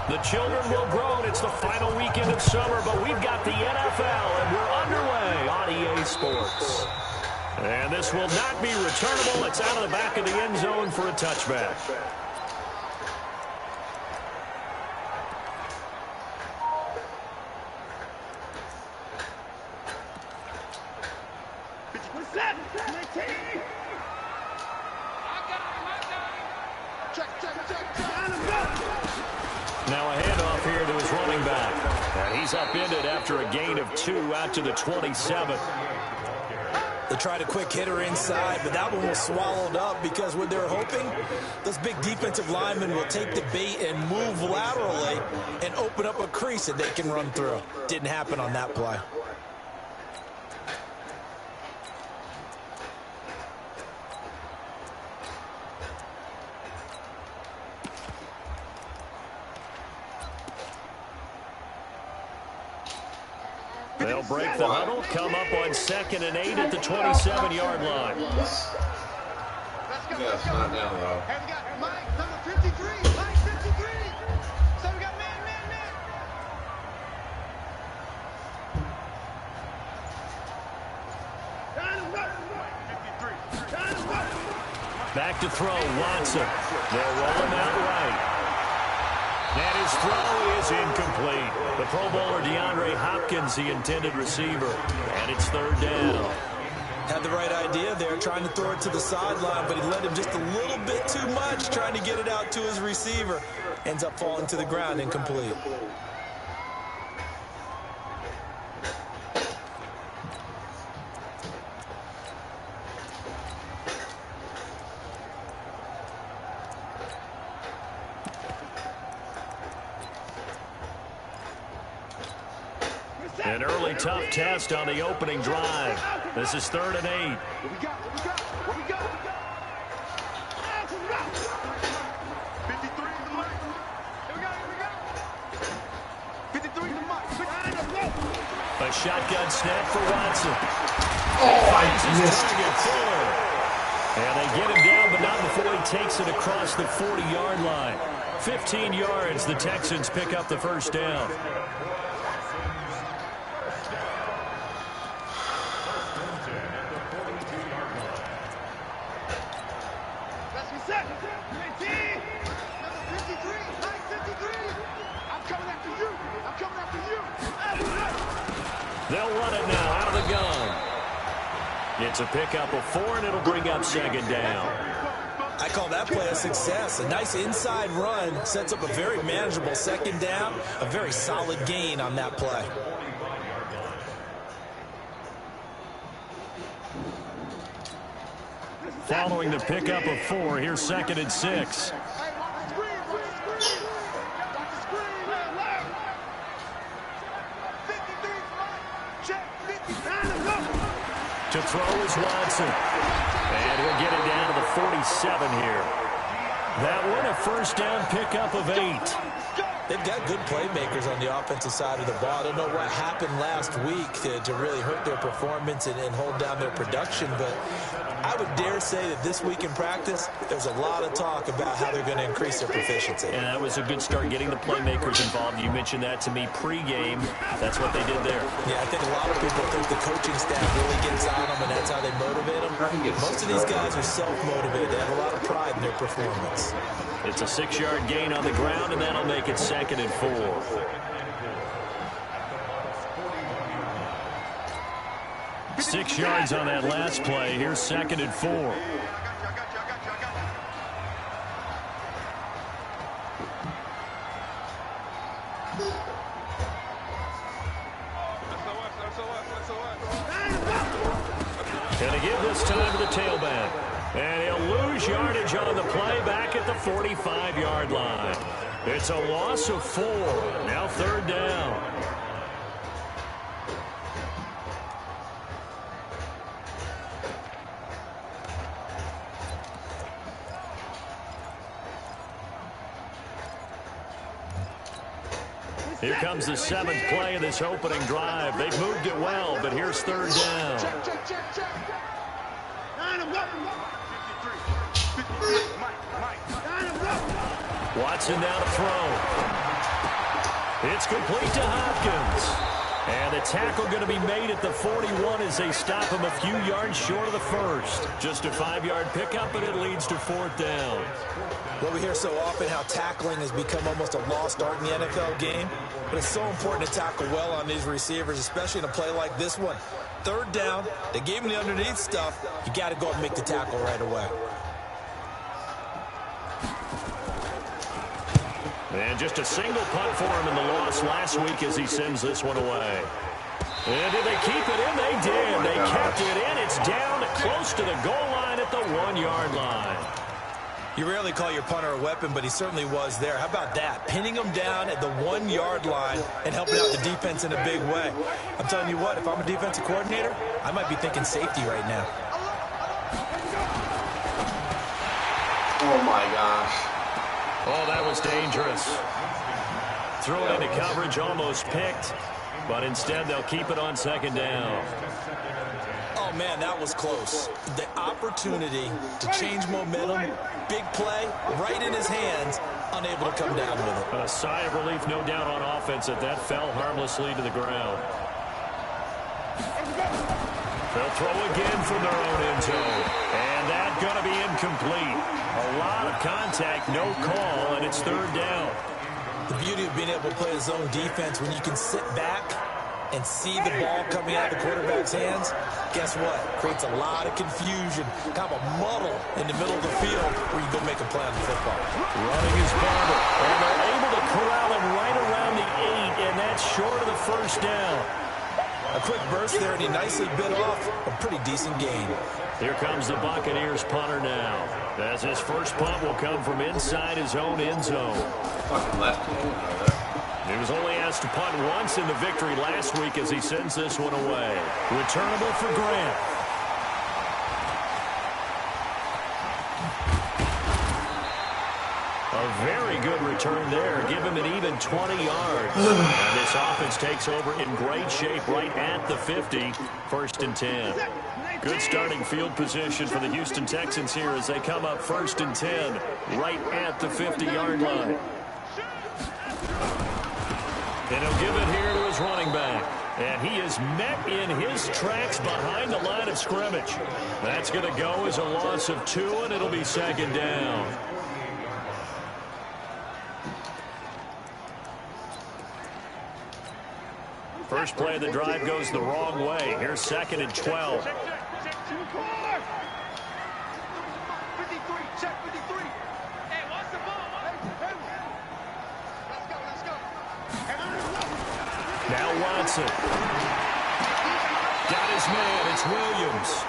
The children will grow, and it's the final weekend of summer, but we've got the NFL, and we're underway on EA Sports. And this will not be returnable. It's out of the back of the end zone for a touchback. Now a handoff here to his running back. And he's upended after a gain of 2 out to the 27. They tried a quick hitter inside, but that one was swallowed up because what they're hoping, those big defensive linemen will take the bait and move laterally and open up a crease that they can run through. Didn't happen on that play. They'll break the huddle, come up on 2nd and 8 at the 27-yard line. Let's go. It's not down low. And we got Mike, number 53. Mike, 53. So we got man. Back to throw, Watson. They'll roll him out right. And his throw is incomplete. The Pro Bowler DeAndre Hopkins, the intended receiver. And it's 3rd down. Had the right idea there, trying to throw it to the sideline, but he let him just a little bit too much, trying to get it out to his receiver. Ends up falling to the ground, incomplete. An early tough test on the opening drive. This is 3rd and 8. What we got? 53 to Mike. Here we go. 53 to Mike. A shotgun snap for Watson. I missed. Target Fuller. And they get him down, but not before he takes it across the 40-yard line. 15 yards, the Texans pick up the 1st down. They'll run it now out of the gun. It's a pickup of 4, and it'll bring up 2nd down. I call that play a success. A nice inside run sets up a very manageable 2nd down. A very solid gain on that play. Following the pickup of 4, here's 2nd and 6. To throw is Watson. And he'll get it down to the 47 here. That one, a 1st down pickup of 8. They've got good playmakers on the offensive side of the ball. I don't know what happened last week to really hurt their performance and hold down their production, but I would dare say that this week in practice, there's a lot of talk about how they're going to increase their proficiency. And that was a good start, getting the playmakers involved. You mentioned that to me pregame. That's what they did there. Yeah, I think a lot of people think the coaching staff really gets on them, and that's how they motivate them. Most of these guys are self-motivated. They have a lot of pride in their performance. It's a 6-yard gain on the ground, and that'll make it 2nd and 4. Six yards on that last play. Here's 2nd and 4. Gonna give this time to the tailback. And he'll lose yardage on the play back at the 45-yard line. It's a loss of 4. Now 3rd down. Here comes the 7th play of this opening drive. They've moved it well, but here's 3rd down. Check. Watson now to throw. It's complete to Hopkins. And the tackle going to be made at the 41 as they stop him a few yards short of the first. Just a 5-yard pickup, and it leads to 4th down. Well, we hear so often how tackling has become almost a lost art in the NFL game. But it's so important to tackle well on these receivers, especially in a play like this one. 3rd down, they gave him the underneath stuff. You got to go up and make the tackle right away. And just a single punt for him in the loss last week as he sends this one away. And did they keep it in? They did. They kept it in. It's down close to the goal line at the 1-yard line. You rarely call your punter a weapon, but he certainly was there. How about that? Pinning him down at the 1-yard line and helping out the defense in a big way. I'm telling you what, if I'm a defensive coordinator, I might be thinking safety right now. Oh, my gosh. Oh, that was dangerous. Threw it into coverage, almost picked, but instead they'll keep it on 2nd down. Oh, man, that was close. The opportunity to change momentum, big play, right in his hands, unable to come down with it. A sigh of relief, no doubt, on offense that fell harmlessly to the ground. They'll throw again from their own end zone. And that's going to be incomplete. A lot of contact, no call, and it's 3rd down. The beauty of being able to play a zone defense when you can sit back and see the ball coming out of the quarterback's hands, guess what? Creates a lot of confusion, kind of a muddle in the middle of the field where you go make a play on the football. Running his Barber, and they're able to corral him right around the 8, and that's short of the 1st down. A quick burst there, and he nicely bit off a pretty decent gain. Here comes the Buccaneers punter now, as his first punt will come from inside his own end zone. Fucking left. He was only asked to punt once in the victory last week as he sends this one away. Returnable for Grant. A very good return there. Give him an even 20 yards. And this offense takes over in great shape right at the 50. 1st and 10. Good starting field position for the Houston Texans here as they come up 1st and 10 right at the 50-yard line. And he'll give it here to his running back. And he is met in his tracks behind the line of scrimmage. That's going to go as a loss of 2, and it'll be 2nd down. First play of the drive goes the wrong way. Here's 2nd and 12. Now Watson. Got his man. It's Williams.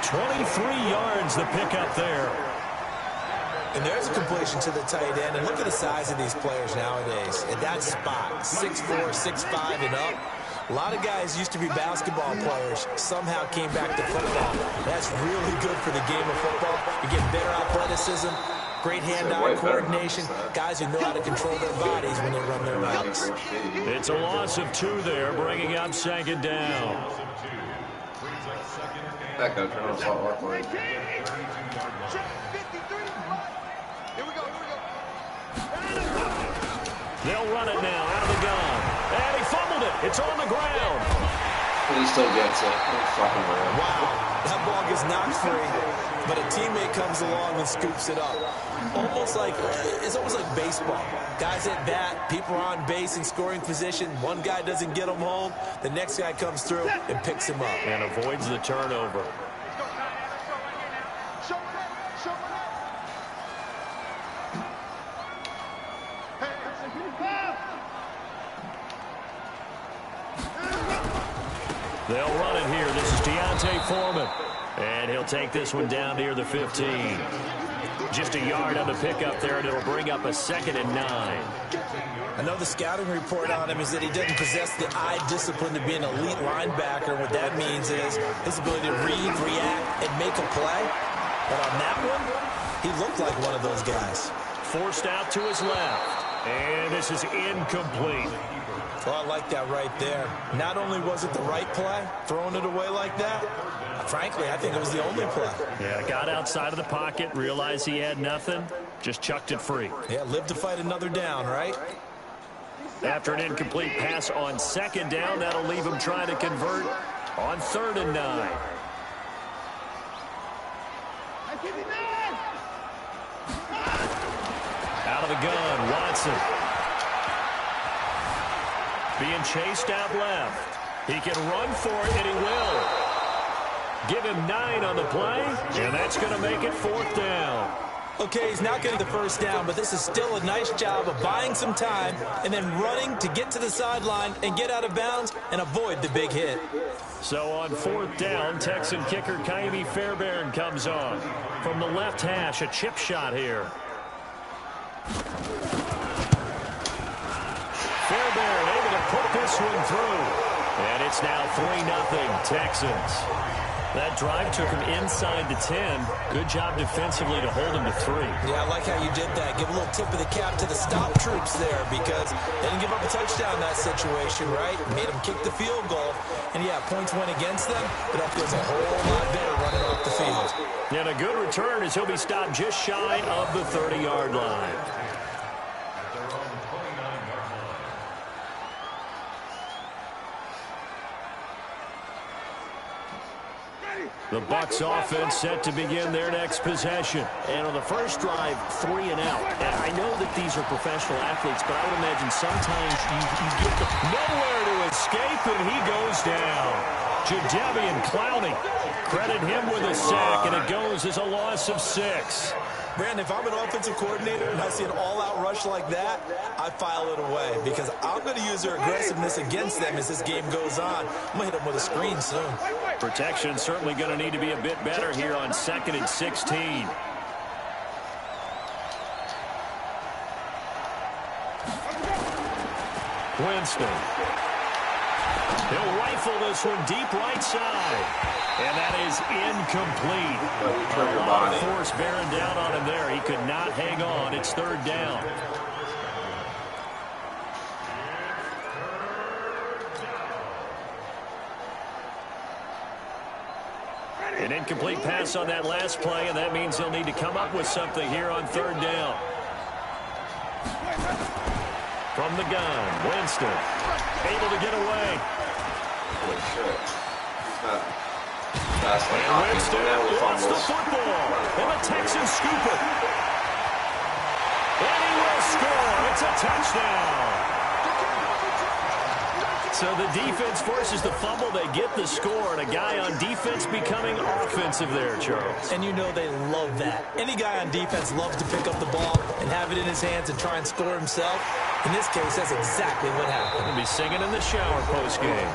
23 yards the pickup there. And there's a completion to the tight end. And look at the size of these players nowadays. At that spot, 6'4", 6'5", and up. A lot of guys used to be basketball players, somehow came back to football. That's really good for the game of football. You get better athleticism, great hand-eye coordination, guys who know how to control their bodies when they run their routes. It's a loss of 2 there, bringing up 2nd down. Back up, turn on salt work for it. They'll run it now out of the gun. And he fumbled it. It's on the ground. And he still gets it. Wow, that ball gets knocked free, but a teammate comes along and scoops it up. It's almost like baseball. Guys at bat, people are on base in scoring position. One guy doesn't get him home. The next guy comes through and picks him up. And avoids the turnover. They'll run it here. This is Deontay Foreman. And he'll take this one down near the 15. Just a yard on the pickup there, and it'll bring up a 2nd and 9. I know the scouting report on him is that he doesn't possess the eye discipline to be an elite linebacker. What that means is his ability to read, react, and make a play. But on that one, he looked like one of those guys. Forced out to his left. And this is incomplete. Well, I like that right there. Not only was it the right play, throwing it away like that, frankly, I think it was the only play. Yeah, got outside of the pocket, realized he had nothing, just chucked it free. Yeah, live to fight another down, right? After an incomplete pass on second down, that'll leave him trying to convert on 3rd and 9. Out of the gun, Watson. Being chased out left. He can run for it, and he will. Give him 9 on the play, and that's going to make it 4th down. Okay, he's not getting the first down, but this is still a nice job of buying some time and then running to get to the sideline and get out of bounds and avoid the big hit. So on 4th down, Texan kicker Kaimi Fairbairn comes on. From the left hash, a chip shot here. Fairbairn able to put this one through. And it's now 3-0 Texans. That drive took him inside the 10. Good job defensively to hold him to 3. Yeah, I like how you did that. Give a little tip of the cap to the stop troops there because they didn't give up a touchdown in that situation, right? Made them kick the field goal. And, yeah, points went against them, but that feels a whole lot better running off the field. And a good return as he'll be stopped just shy of the 30-yard line. The Bucs offense set to begin their next possession. And on the first drive, 3 and out. I know that these are professional athletes, but I would imagine sometimes you get the... Nowhere to escape, and he goes down. Jadeveon Clowney. Credit him with a sack, and it goes as a loss of 6. Brandon, if I'm an offensive coordinator and I see an all-out rush like that, I file it away because I'm going to use their aggressiveness against them as this game goes on. I'm going to hit them with a screen soon. Protection certainly going to need to be a bit better here on 2nd and 16. Winston. He'll rifle this one deep right side. And that is incomplete. A lot of force bearing down on him there. He could not hang on. It's 3rd down. An incomplete pass on that last play, and that means they'll need to come up with something here on 3rd down. From the gun, Winston able to get away. And Winston lost the football, and the Texans scoop it. And he will score. It's a touchdown. So the defense forces the fumble. They get the score, and a guy on defense becoming offensive there, Charles. And you know they love that. Any guy on defense loves to pick up the ball and have it in his hands and try and score himself. In this case, that's exactly what happened. He'll be singing in the shower postgame.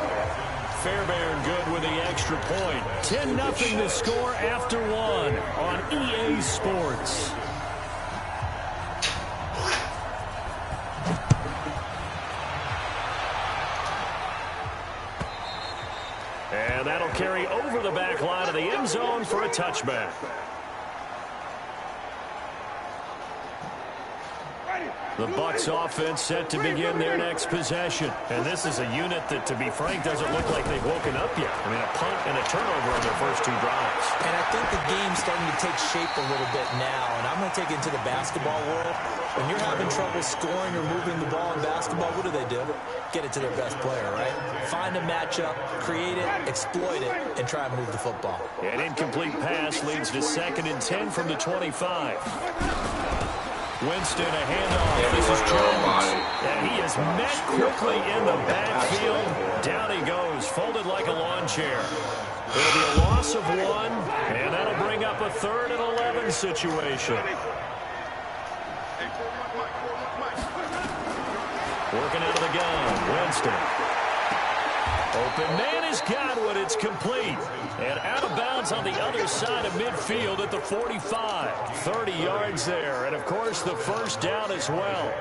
Fairbairn good with the extra point. 10-0 to score after 1 on EA Sports. And that'll carry over the back line of the end zone for a touchback. The Bucs offense set to begin their next possession. And this is a unit that, to be frank, doesn't look like they've woken up yet. I mean, a punt and a turnover on their first 2 drives. And I think the game's starting to take shape a little bit now. And I'm going to take it into the basketball world. When you're having trouble scoring or moving the ball in basketball, what do? Get it to their best player, right? Find a matchup, create it, exploit it, and try and move the football. An incomplete pass leads to 2nd and 10 from the 25. Winston, a handoff. This is Jones. And he is met quickly in the backfield. Down he goes, folded like a lawn chair. It'll be a loss of 1, and that'll bring up a 3rd and 11 situation. Working out of the gun, Winston. Open man has got one. It's complete. And out of bounds on the other side of midfield at the 45. 30 yards there. And, of course, the first down as well.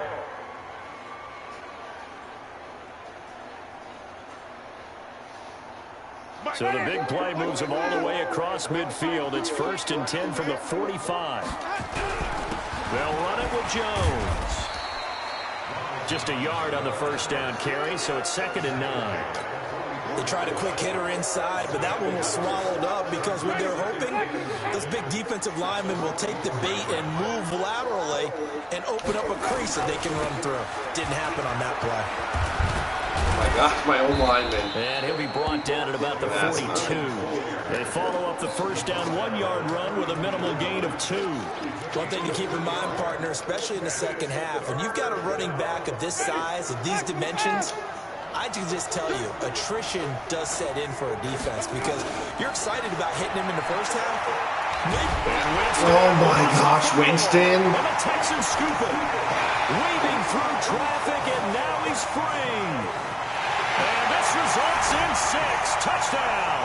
So the big play moves him all the way across midfield. It's 1st and 10 from the 45. They'll run it with Jones. Just a yard on the first down carry, so it's 2nd and 9. They tried a quick hitter inside, but that one was swallowed up because what they're hoping, those big defensive linemen will take the bait and move laterally and open up a crease that they can run through. Didn't happen on that play. Oh my gosh, my own lineman. And he'll be brought down at about the 42. They follow up the first down 1-yard run with a minimal gain of 2. One thing to keep in mind, partner, especially in the second half, when you've got a running back of this size, of these dimensions, I can just tell you, attrition does set in for a defense because you're excited about hitting him in the first half. Oh my gosh, Winston. And the Texans scoop it. Weaving through traffic, and now he's free. And this results in 6. Touchdown.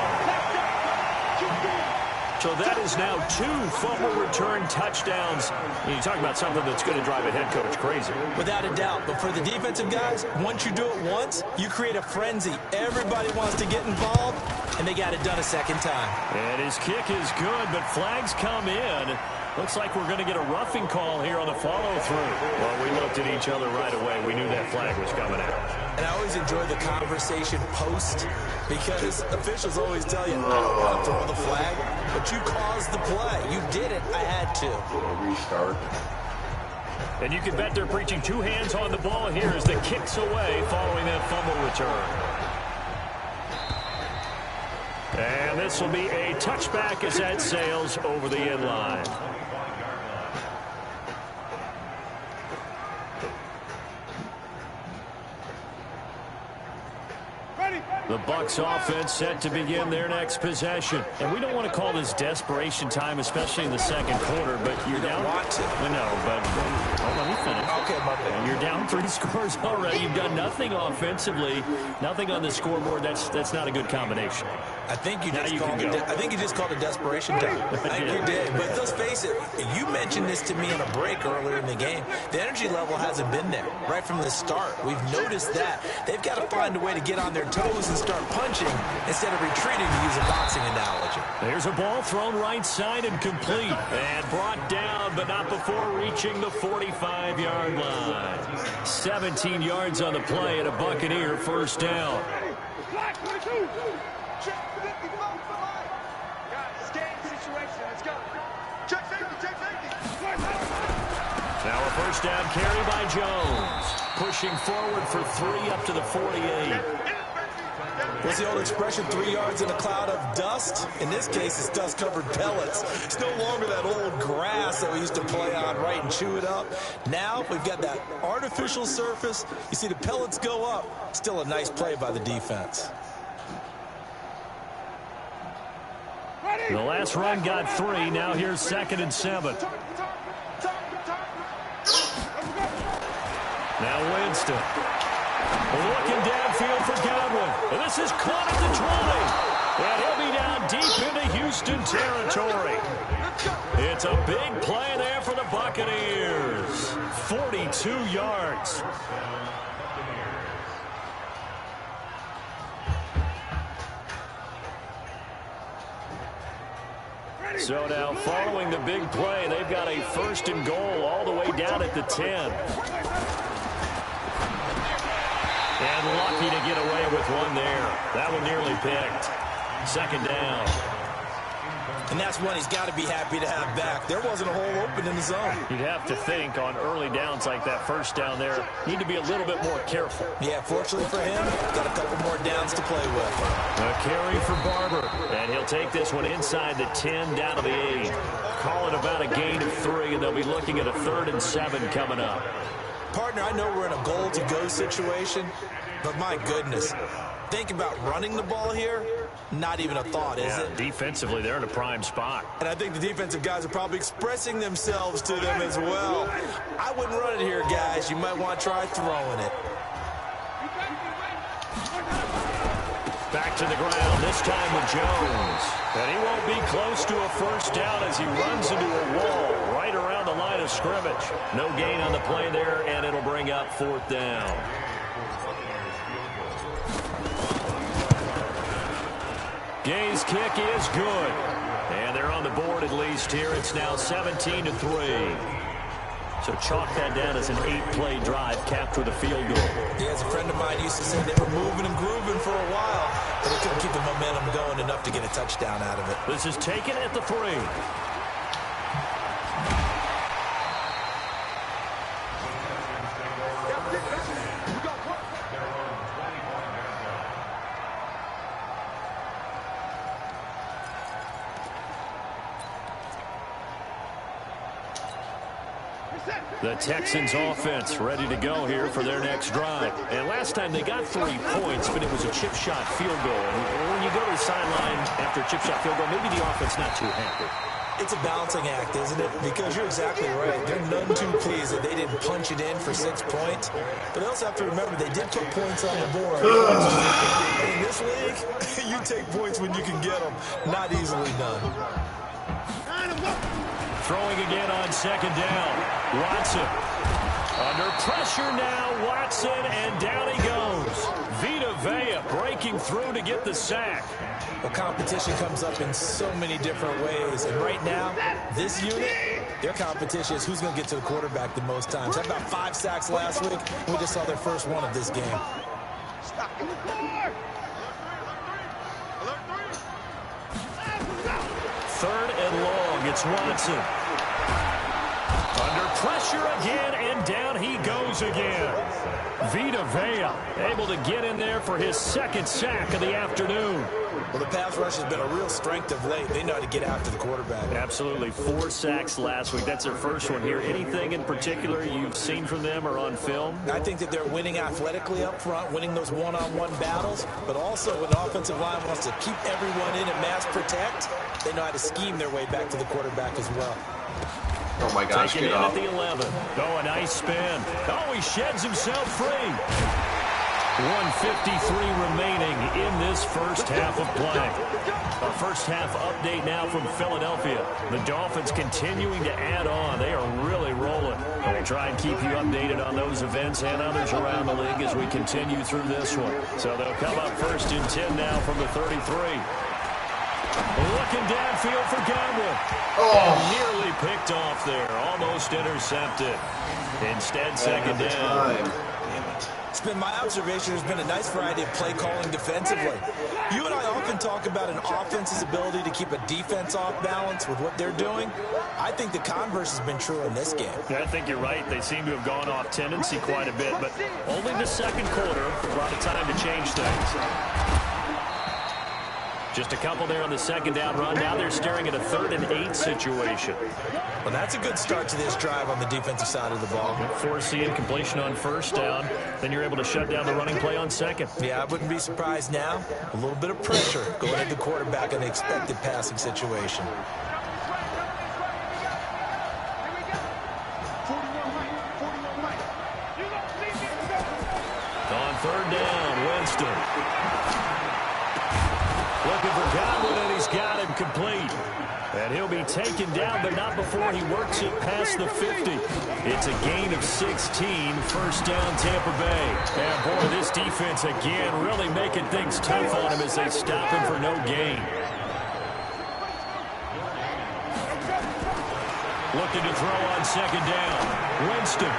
So that is now 2 fumble return touchdowns. You talk about something that's going to drive a head coach crazy. Without a doubt. But for the defensive guys, once you do it once, you create a frenzy. Everybody wants to get involved, and they got it done a second time. And his kick is good, but flags come in. Looks like we're going to get a roughing call here on the follow-through. Well, we looked at each other right away. We knew that flag was coming out. And I always enjoy the conversation post because officials always tell you, I don't want to throw the flag, but you caused the play. You did it. I had to. Restart. And you can bet they're preaching 2 hands on the ball here as the kick's away following that fumble return. And this will be a touchback as that sails over the end line. The Bucs offense set to begin their next possession. And we don't want to call this desperation time, especially in the second quarter, but you're down. Want to. No, but let me finish. Okay, my bad. You're down 3 scores already. You've done nothing offensively, nothing on the scoreboard. That's not a good combination. I think you Now just you called can it. go. I think you just called it desperation time. I think you did. But let's face it. You mentioned this to me on a break earlier in the game. The energy level hasn't been there right from the start. We've noticed that they've got to find a way to get on their toes and start punching instead of retreating, to use a boxing analogy. There's a ball thrown right side and complete. And brought down, but not before reaching the 45-yard line. 17 yards on the play and a Buccaneer first down. Now a first down carry by Jones. Pushing forward for 3 up to the 48. What's the old expression, 3 yards in a cloud of dust? In this case, it's dust-covered pellets. It's no longer that old grass that we used to play on, right, and chew it up. Now we've got that artificial surface. You see the pellets go up. Still a nice play by the defense. The last run got 3. Now here's 2nd and 7. Now Winston. Looking downfield for Godwin. And this is caught at the 20. And he'll be down deep into Houston territory. It's a big play there for the Buccaneers. 42 yards. So now following the big play, they've got a 1st and goal all the way down at the 10. And lucky to get away with one there. That one nearly picked. 2nd down. And that's one he's got to be happy to have back. There wasn't a hole open in the zone. You'd have to think on early downs like that first down there, need to be a little bit more careful. Yeah, fortunately for him, got a couple more downs to play with. A carry for Barber. And he'll take this one inside the 10 down to the 8. Call it about a gain of 3, and they'll be looking at a 3rd and 7 coming up. Partner, I know we're in a goal-to-go situation, but my goodness, think about running the ball here, not even a thought, is it? Defensively, they're in a prime spot. And I think the defensive guys are probably expressing themselves to them as well. I wouldn't run it here, guys. You might want to try throwing it. Back to the ground, this time with Jones. And he won't be close to a first down as he runs into a wall right around the line of scrimmage. No gain on the play there, and it'll bring up 4th down. Gay's kick is good. And they're on the board at least here. It's now 17-3. So chalk that down as an 8-play drive capped with a field goal. Yeah, as a friend of mine used to say, they were moving and grooving for a while. but they couldn't keep the momentum going enough to get a touchdown out of it. This is taken at the 3. The Texans offense ready to go here for their next drive. And last time they got 3 points, but it was a chip shot field goal. And when you go to the sideline after a chip shot field goal, maybe the offense not too happy. It's a balancing act, isn't it? Because you're exactly right. They're none too pleased that they didn't punch it in for 6 points. But they also have to remember they did put points on the board. In this league, you take points when you can get them. Not easily done. Throwing again on 2nd down. Watson. Under pressure now, Watson, and down he goes. Vita Vea breaking through to get the sack. Well, competition comes up in so many different ways. And right now, this unit, their competition is who's going to get to the quarterback the most times. Had about 5 sacks last week. We just saw their first one of this game. Third and long, it's Watson. Under pressure again, and down he goes again. Vita Vea able to get in there for his 2nd sack of the afternoon. Well, the pass rush has been a real strength of late. They know how to get after the quarterback. Absolutely. 4 sacks last week. That's their first one here. Anything in particular you've seen from them or on film? I think that they're winning athletically up front, winning those one-on-one battles, but also when the offensive line wants to keep everyone in and mass protect, they know how to scheme their way back to the quarterback as well. Oh my gosh, Taking get in up. at the 11. Oh, a nice spin. Oh, he sheds himself free. 1:53 remaining in this first half of play. A first half update now from Philadelphia. The Dolphins continuing to add on. They are really rolling. We'll try and keep you updated on those events and others around the league as we continue through this one. So they'll come up 1st and 10 now from the 33. Looking downfield for Godwin. And nearly picked off there. Almost intercepted. Instead, 2nd down. It's been my observation there's been a nice variety of play calling defensively. You and I often talk about an offense's ability to keep a defense off balance with what they're doing. I think the converse has been true in this game. Yeah, I think you're right. They seem to have gone off tendency quite a bit, but only the 2nd quarter. A lot of time to change things. Just a couple there on the 2nd down run. Now they're staring at a 3rd and 8 situation. Well, that's a good start to this drive on the defensive side of the ball. Forcing completion on 1st down. Then you're able to shut down the running play on 2nd. Yeah, I wouldn't be surprised now. A little bit of pressure going at the quarterback in the expected passing situation. On 3rd down, Winston. Looking for Godwin, and he's got him complete. And he'll be taken down, but not before he works it past the 50. It's a gain of 16, 1st down Tampa Bay. And boy, this defense again really making things tough on him as they stop him for no gain. Looking to throw on 2nd down. Winston.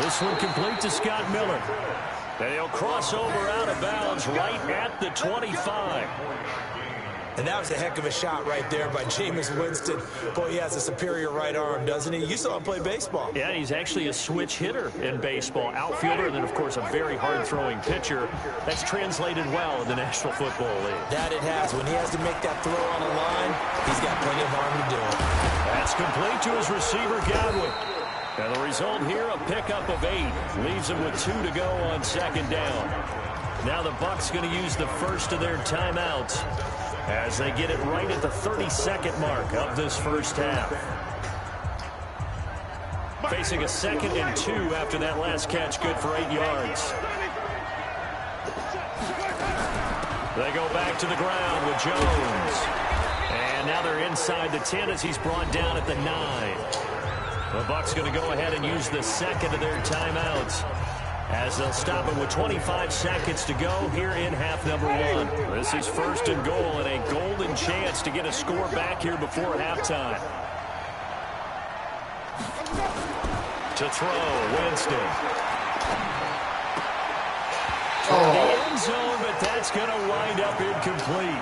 This one complete to Scott Miller. And he'll cross over out of bounds right at the 25. And that was a heck of a shot right there by Jameis Winston. Boy, he has a superior right arm, doesn't he? You saw him play baseball. Yeah, he's actually a switch hitter in baseball. Outfielder, and then, of course, a very hard-throwing pitcher. That's translated well in the National Football League. That it has. When he has to make that throw on a line, he's got plenty of arm to do it. That's complete to his receiver, Godwin. And the result here, a pickup of 8. Leaves him with 2 to go on 2nd down. Now the Bucs going to use the first of their timeouts as they get it right at the 32nd mark of this first half. Facing a 2nd and 2 after that last catch, good for 8 yards. They go back to the ground with Jones. And now they're inside the 10 as he's brought down at the 9. The Bucs going to go ahead and use the 2nd of their timeouts as they'll stop it with 25 seconds to go here in half number 1. This is 1st and goal and a golden chance to get a score back here before halftime. To throw, Winston. Toward the end end zone, but that's going to wind up incomplete.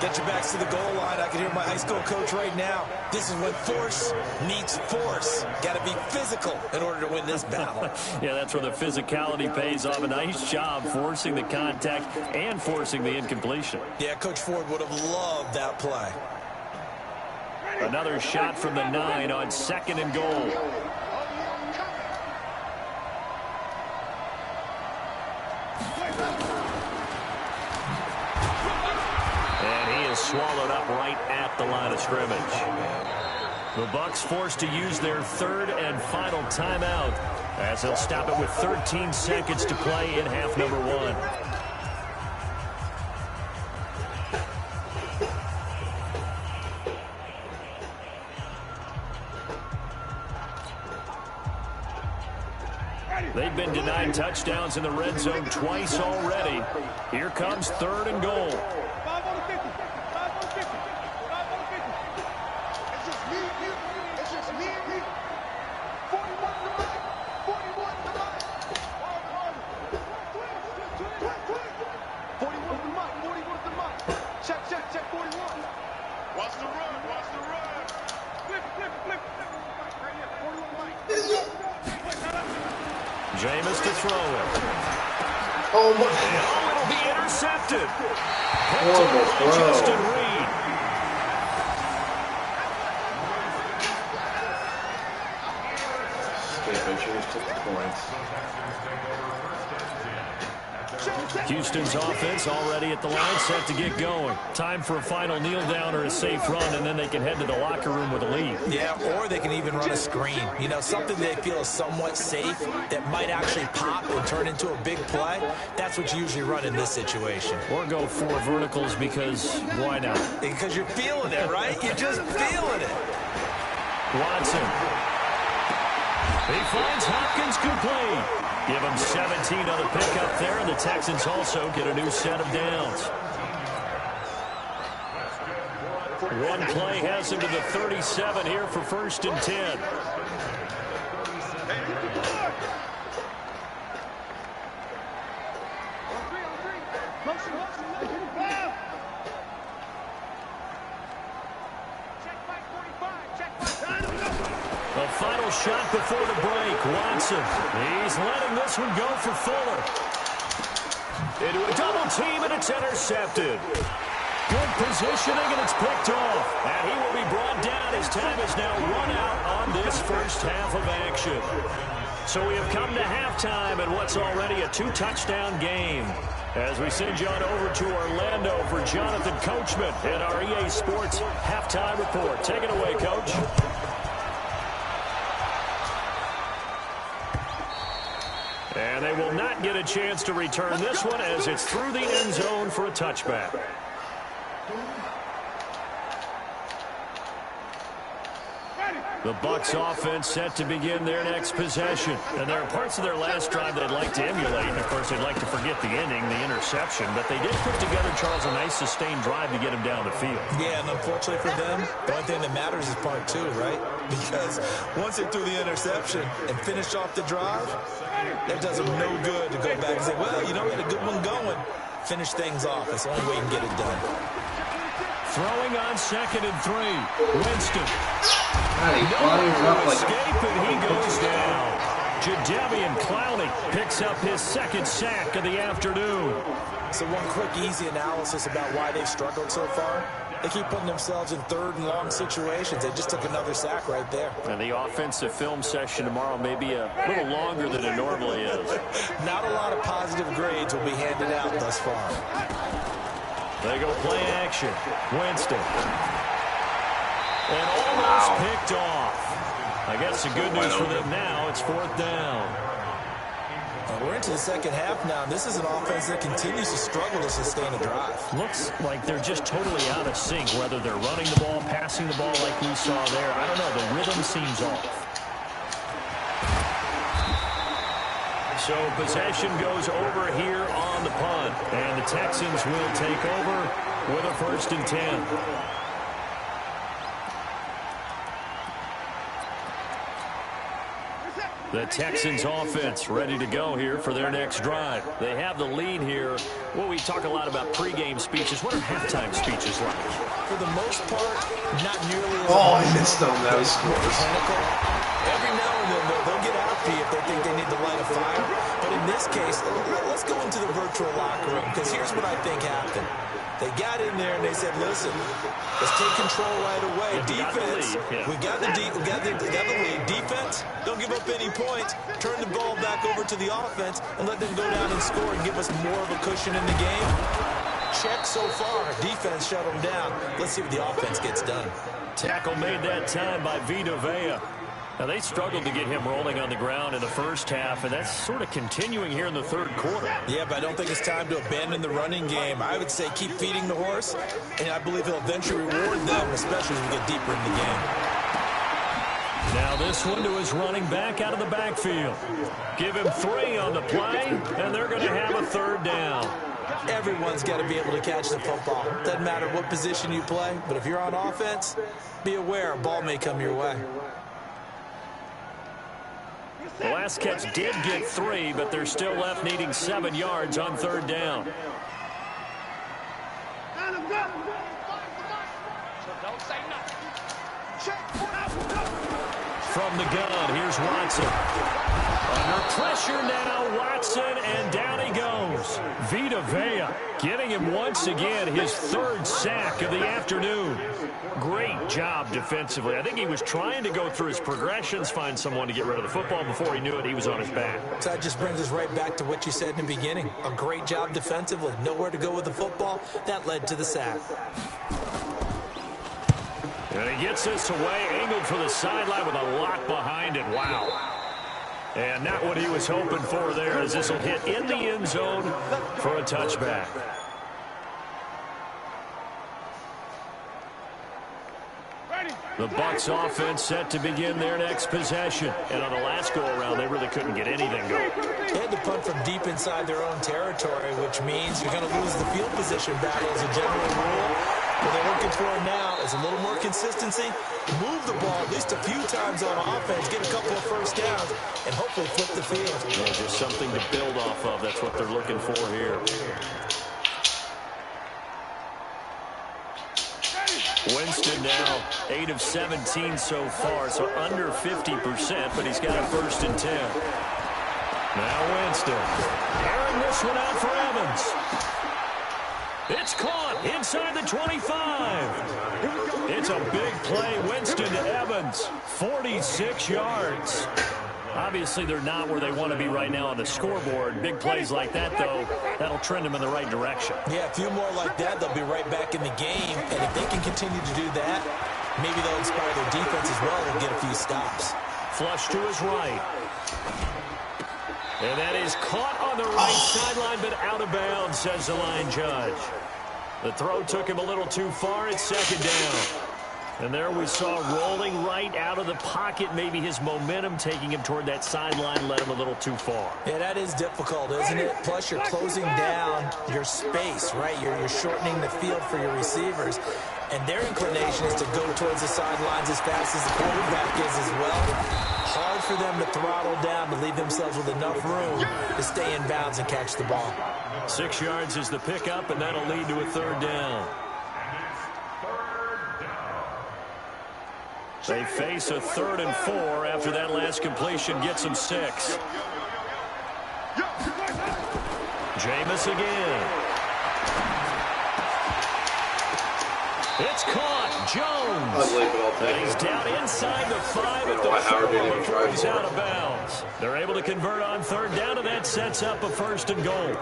Get your backs to the goal line. I can hear my high school coach right now. This is when force meets force. Got to be physical in order to win this battle. Yeah, that's where the physicality pays off. A nice job forcing the contact and forcing the incompletion. Yeah, Coach Ford would have loved that play. Another shot from the 9 on 2nd and goal. And he is swallowed up right at the line of scrimmage. The Bucs forced to use their 3rd and final timeout as they'll stop it with 13 seconds to play in half number 1. They've been denied touchdowns in the red zone twice already. Here comes 3rd and goal. 5 on the 50. 5 on the 50. 5 on the 50. It's just me and you. It's just me and you. 41 to the right. 41 to the right. 41 to the right. 41 to the right. Check, check, check. 41. Watch the run. Watch the run. Flip, flip, flip. Right here. 41 right. Jameis to throw it. Oh, my. Oh, it'll be intercepted. Horrible throw. Justin Reed. Pitchers took the points. Houston's offense already at the line, set to get going. Time for a final kneel down or a safe run, and then they can head to the locker room with a lead. Yeah, or they can even run a screen. You know, something they feel is somewhat safe that might actually pop and turn into a big play. That's what you usually run in this situation. Or go 4 verticals because why not? Because you're feeling it, right? You're just feeling it. Watson. He finds Hopkins complete. Give him 17 on the pickup there, and the Texans also get a new set of downs. One play has him to the 37 here for 1st and 10. The final shot before the break. Watson. He's letting this one go for Fuller. Into a double team, and it's intercepted. Good positioning, and it's picked off. And he will be brought down. His time is now run out on this first half of action. So we have come to halftime in what's already a 2-touchdown game. As we send you on over to Orlando for Jonathan Coachman in our EA Sports Halftime Report. Take it away, Coach. And they will not get a chance to return this one as it's through the end zone for a touchback. The Bucs offense set to begin their next possession. And there are parts of their last drive they'd like to emulate. And, of course, they'd like to forget the ending, the interception. But they did put together, Charles, a nice sustained drive to get him down the field. Yeah, and unfortunately for them, the only thing that matters is part 2, right? Because once they threw the interception and finished off the drive, it does them no good to go back and say, well, you know, we had a good one going. Finish things off. That's the only way you can get it done. Throwing on 2nd and 3. Winston. No escape, and he goes down. Jadeveon Clowney picks up his 2nd sack of the afternoon. So one quick, easy analysis about why they've struggled so far. They keep putting themselves in 3rd and long situations. They just took another sack right there. And the offensive film session tomorrow may be a little longer than it normally is. Not a lot of positive grades will be handed out thus far. They go play action. Winston. And almost picked off. I guess the good news for them now, it's 4th down. We're into the second half now. This is an offense that continues to struggle to sustain a drive. Looks like they're just totally out of sync, whether they're running the ball, passing the ball like we saw there. I don't know. The rhythm seems off. So possession goes over here on the punt. And the Texans will take over with a 1st and 10. The Texans offense ready to go here for their next drive. They have the lead here. Well, we talk a lot about pregame speeches. What are halftime speeches like? For the most part, not nearly as I missed them. That was scores. Every now and then, they'll get after you if they think they need to light a fire. But in this case, let's go into the virtual locker room, because here's what I think happened. They got in there and they said, listen, let's take control right away. Defense, we got the lead. Defense, don't give up any points. Turn the ball back over to the offense and let them go down and score and give us more of a cushion in the game. Check so far. Defense shut them down. Let's see what the offense gets done. Tackle made that time by Vita Vea. Now, they struggled to get him rolling on the ground in the first half, and that's sort of continuing here in the third quarter. Yeah, but I don't think it's time to abandon the running game. I would say keep feeding the horse, and I believe he'll eventually reward them, especially as we get deeper in the game. Now this one to his running back out of the backfield. Give him 3 on the play, and they're going to have a third down. Everyone's got to be able to catch the football. Doesn't matter what position you play, but if you're on offense, be aware a ball may come your way. The last catch did get 3, but they're still left needing 7 yards on third down. From the gun, here's Watson. Under pressure now, Watson, and down he goes. Vita Vea getting him once again his 3rd sack of the afternoon. Great job defensively. I think he was trying to go through his progressions, find someone to get rid of the football. Before he knew it, he was on his back. So that just brings us right back to what you said in the beginning. A great job defensively. Nowhere to go with the football. That led to the sack. And he gets this away, angled for the sideline with a lock behind it. Wow. And not what he was hoping for there, as this will hit in the end zone for a touchback. The Bucs offense set to begin their next possession. And on the last go-around, they really couldn't get anything going. They had to punt from deep inside their own territory, which means you're going to lose the field position battle as a general rule. What they're looking for now is a little more consistency, move the ball at least a few times on offense, get a couple of first downs, and hopefully flip the field. Yeah, just something to build off of. That's what they're looking for here. Winston now 8 of 17 so far, so under 50%, but he's got a 1st and 10. Now Winston. Airing this one out for Evans. It's caught inside the 25. It's a big play. Winston to Evans. 46 yards. Obviously, they're not where they want to be right now on the scoreboard. Big plays like that, though, that'll trend them in the right direction. Yeah, a few more like that, they'll be right back in the game. And if they can continue to do that, maybe they'll inspire their defense as well and get a few stops. Flush to his right. And that is caught on the right sideline, but out of bounds, says the line judge. The throw took him a little too far. It's 2nd down. And there we saw rolling right out of the pocket. Maybe his momentum taking him toward that sideline led him a little too far. Yeah, that is difficult, isn't it? Plus, you're closing down your space, right? You're shortening the field for your receivers. And their inclination is to go towards the sidelines as fast as the quarterback is as well. Hard for them to throttle down to leave themselves with enough room to stay in bounds and catch the ball. 6 yards is the pickup, and that'll lead to a 3rd down. They face a 3rd and 4 after that last completion gets them 6. Jameis again. It's caught. Jones. And he's down inside the 5 at the 4 before he's out of bounds. They're able to convert on 3rd down, and that sets up a 1st and goal.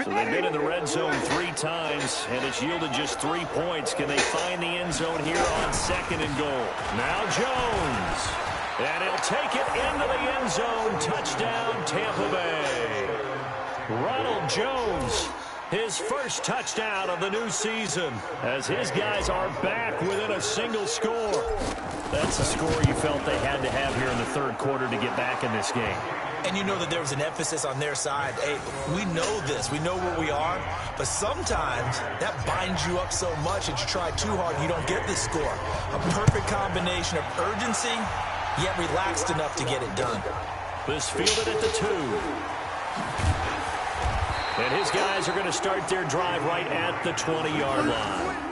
So they've been in the red zone 3 times, and it's yielded just 3 points. Can they find the end zone here on 2nd and goal? Now Jones. And he'll take it into the end zone. Touchdown, Tampa Bay. Ronald Jones His first touchdown of the new season as his guys are back within a single score. That's a score you felt they had to have here in the third quarter to get back in this game. And you know that there was an emphasis on their side. Hey, we know this. We know where we are. But sometimes that binds you up so much that you try too hard and you don't get this score. A perfect combination of urgency, yet relaxed enough to get it done. This fielded at the 2. And his guys are going to start their drive right at the 20-yard line.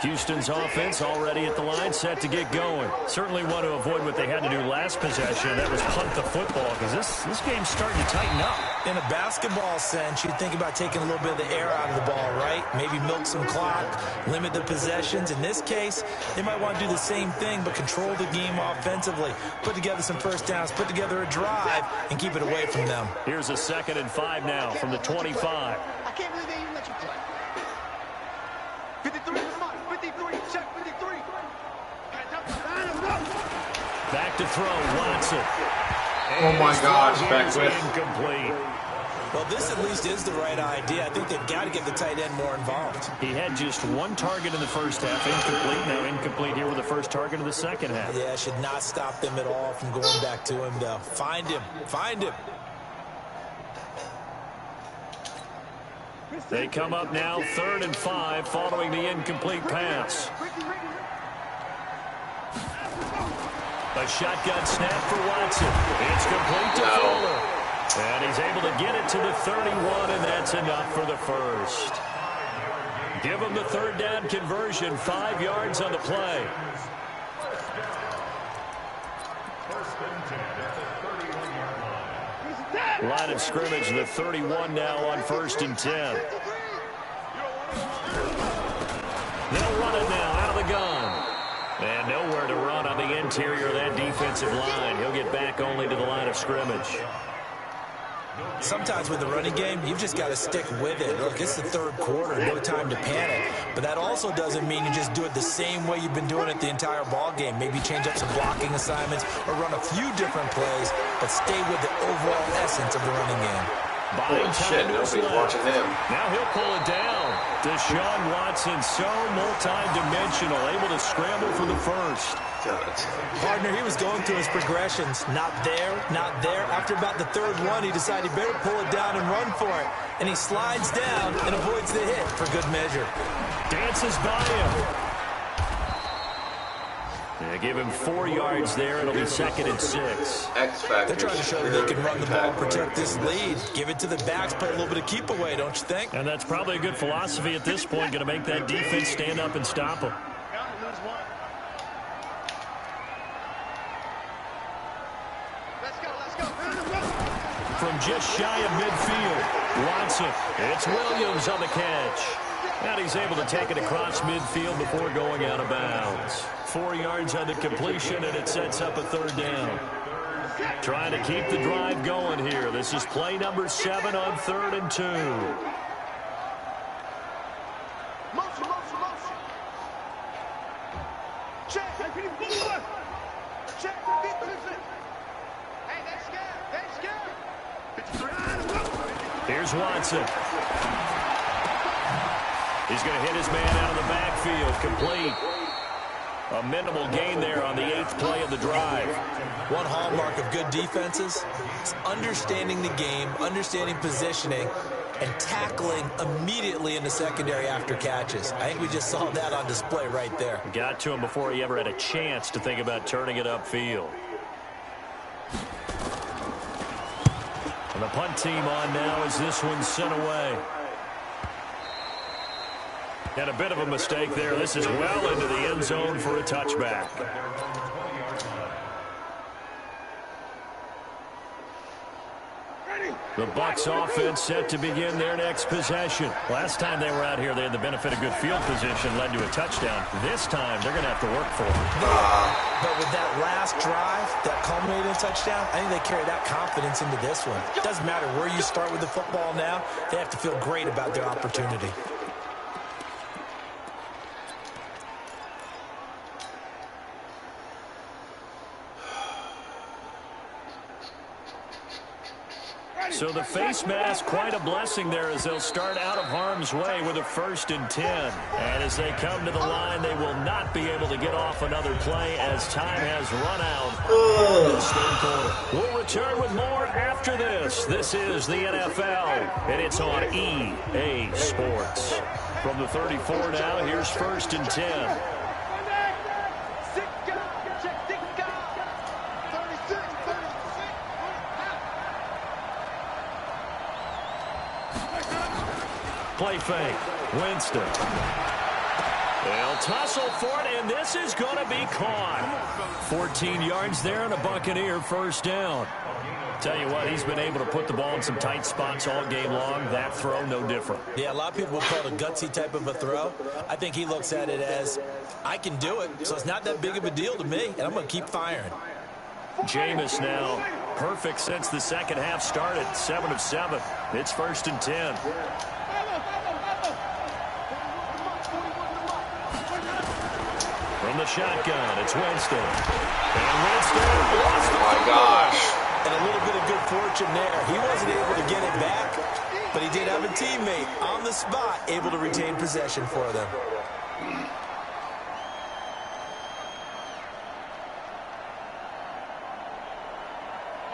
Houston's offense already at the line, set to get going. Certainly want to avoid what they had to do last possession. That was punt the football, because this game's starting to tighten up. In a basketball sense, you'd think about taking a little bit of the air out of the ball, right? Maybe milk some clock, limit the possessions. In this case, they might want to do the same thing, but control the game offensively. Put together some first downs, put together a drive, and keep it away from them. Here's a 2nd and 5 now from the 25. I can't believe they even let you play. 53, come on, 53, check 53. Back to throw, Watson. Oh my gosh, back with. Incomplete. Well, this at least is the right idea. I think they've got to get the tight end more involved. He had just 1 target in the first half, incomplete. Now incomplete here with the first target of the second half. Yeah, should not stop them at all from going back to him, though. Find him. Find him. They come up now 3rd and 5 following the incomplete pass. A shotgun snap for Watson. It's complete to Fuller. And he's able to get it to the 31, and that's enough for the first. Give him the 3rd down conversion, 5 yards on the play. Line of scrimmage, the 31 now on 1st and 10. They'll run it now out of the gun. And nowhere to run on the interior of that defensive line. He'll get back only to the line of scrimmage. Sometimes with the running game, you've just got to stick with it. Look, it's the 3rd quarter, no time to panic. But that also doesn't mean you just do it the same way you've been doing it the entire ball game. Maybe change up some blocking assignments or run a few different plays, but stay with the overall essence of the running game. Holy shit, nobody's watching him. Now he'll pull it down. Deshaun Watson, so multi-dimensional, able to scramble for the first. Partner, he was going through his progressions. Not there, not there. After about the 3rd one, he decided he better pull it down and run for it. And he slides down and avoids the hit for good measure. Dances by him. They give him 4 yards there. It'll be 2nd and 6. They're trying to show that they can run the ball and protect this lead. Give it to the backs, play a little bit of keep away, don't you think? And that's probably a good philosophy at this point. Going to make that defense stand up and stop them. From just shy of midfield, Watson. It's Williams on the catch. And he's able to take it across midfield before going out of bounds. 4 yards on the completion, and it sets up a 3rd down. Trying to keep the drive going here. This is play number 7 on 3rd and 2. Motion. Check. Check. Hey, they're scared. Here's Watson. He's going to hit his man out of the backfield. Complete. A minimal gain there on the 8th play of the drive. One hallmark of good defenses is understanding the game, understanding positioning, and tackling immediately in the secondary after catches. I think we just saw that on display right there. Got to him before he ever had a chance to think about turning it upfield. And the punt team on now as this one's sent away. And a bit of a mistake there. This is well into the end zone for a touchback. The Bucs offense set to begin their next possession. Last time they were out here, they had the benefit of good field position, led to a touchdown. This time, they're going to have to work for it. But with that last drive, that culminating touchdown, I think they carry that confidence into this one. It doesn't matter where you start with the football now. They have to feel great about their opportunity. So the face mask, quite a blessing there as they'll start out of harm's way with a 1st and 10. And as they come to the line, they will not be able to get off another play as time has run out in this 3rd quarter. We'll return with more after this. This is the NFL, and it's on EA Sports. From the 34 now, here's 1st and 10. Play fake. Winston. They'll tussle for it, and this is going to be caught. 14 yards there, and a Buccaneer 1st down. Tell you what, he's been able to put the ball in some tight spots all game long. That throw, no different. Yeah, a lot of people would call it a gutsy type of a throw. I think he looks at it as, I can do it, so it's not that big of a deal to me, and I'm going to keep firing. Jameis now, perfect since the second half started, 7 of 7. It's 1st and 10. From the shotgun, it's Winston. And Winston lost the my gosh. And a little bit of good fortune there. He wasn't able to get it back, but he did have a teammate on the spot able to retain possession for them.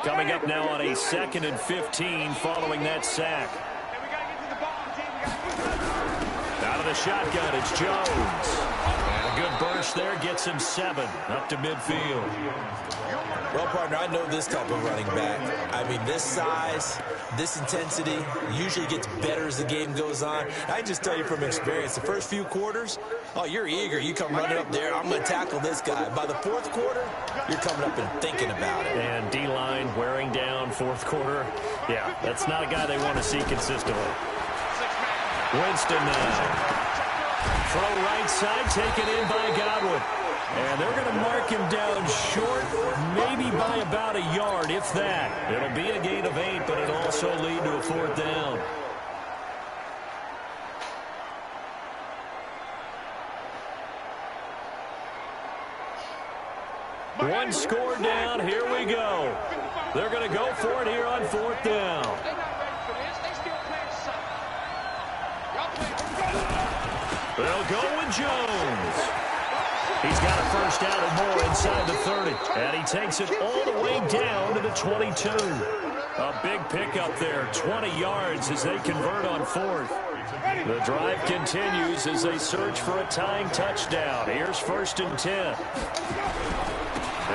Coming up now on a 2nd and 15 following that sack. Out of the shotgun, it's Jones. And a good burst there gets him 7 up to midfield. Well, partner, I know this type of running back. I mean, this size, this intensity usually gets better as the game goes on. I just tell you from experience, the first few quarters, oh, you're eager. You come running up there, I'm going to tackle this guy. By the 4th quarter, you're coming up and thinking about it. And D-line wearing down 4th quarter. Yeah, that's not a guy they want to see consistently. Winston now. Throw right side, taken in by Godwin. And they're going to mark him down short, maybe by about a yard, if that. It'll be a gain of 8, but it'll also lead to a 4th down. One score down, here we go. They're going to go for it here on 4th down. They'll go with Jones. He's got a 1st down and more inside the 30. And he takes it all the way down to the 22. A big pickup there, 20 yards as they convert on 4th. The drive continues as they search for a tying touchdown. Here's 1st and 10.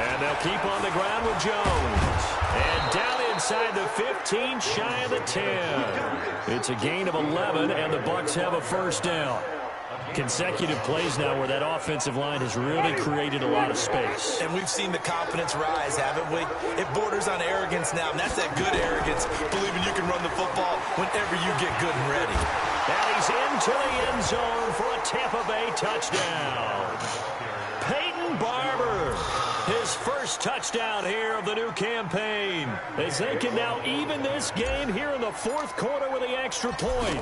And they'll keep on the ground with Jones. And down inside the 15, shy of the 10. It's a gain of 11, and the Bucs have a 1st down. Consecutive plays now where that offensive line has really created a lot of space. And we've seen the confidence rise, haven't we? It borders on arrogance now, and that's that good arrogance, believing you can run the football whenever you get good and ready. And he's into the end zone for a Tampa Bay touchdown. Peyton Barber, his 1st touchdown here of the new campaign, as they can now even this game here in the 4th quarter with the extra point.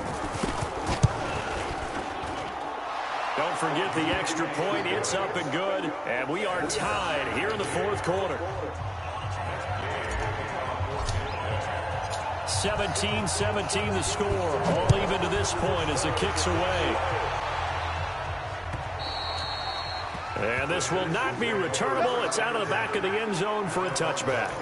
Don't forget the extra point. It's up and good. And we are tied here in the 4th quarter. 17-17 the score. All even to this point as it kicks away. And this will not be returnable. It's out of the back of the end zone for a touchback.